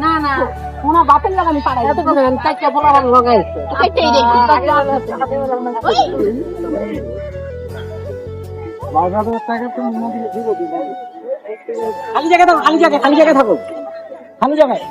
না না কোনো বাপের লাগানি পাড়াই এত করে চারটা পোলার লাগাই খালি জায়গা থাকো খালি জায়গা থাকো খালি জায়গায়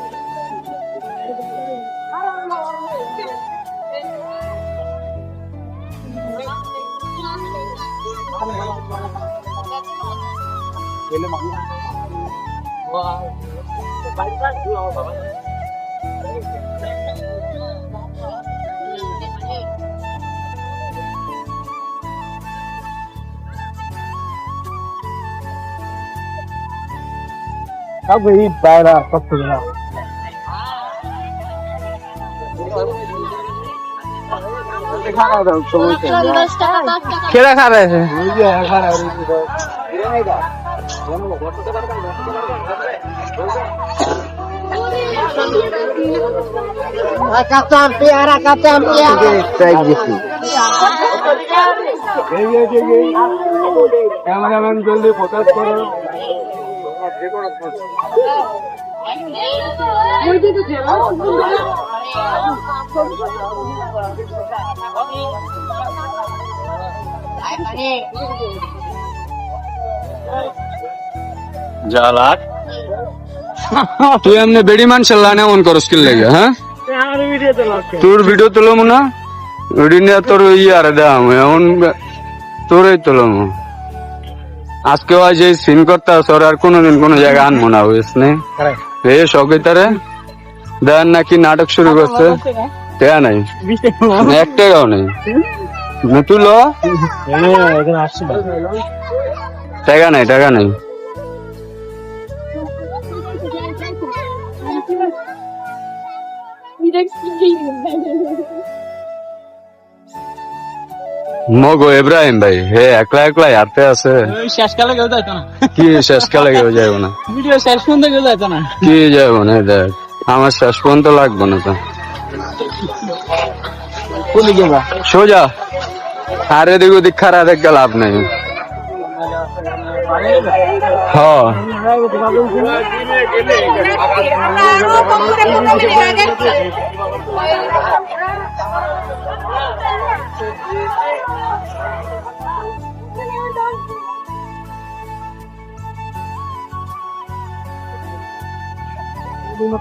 अब यही दायरा सब खुलना केड़ा खा रहे थे कैमरामैन जल्दी फोकस करो जालाक তুই এমনি বেড়ি মান চালানে মন করস কি লাগে হ্যাঁ তোর ভিডিও তুলো না ভিডিও তোর ইয়ার দাম এমন তোরই তুলো আজকে আজ এই সিন করতে আসর আর কোনোদিন কোনো জায়গায় আনবো না বুঝনে এ সকিতারে দেন নাকি নাটক শুরু করছে টাকা নাই এক টাকাও নেই তুলো টাকা নাই মগো ইব্রাহিম ভাই হে একলা একলাই হাতে আছে শেষকালে কেউ যাইতো না কি শেষকালে কেউ যাইব না ভিডিও শেষ পর্যন্ত কেউ যাইতো না কি যাইব না দেখ আমার শেষ পর্যন্ত লাগবো না তো সোজা আর এদিক ওদিক খারাপ দেখে লাভ নেই হ্যাঁ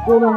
কোনো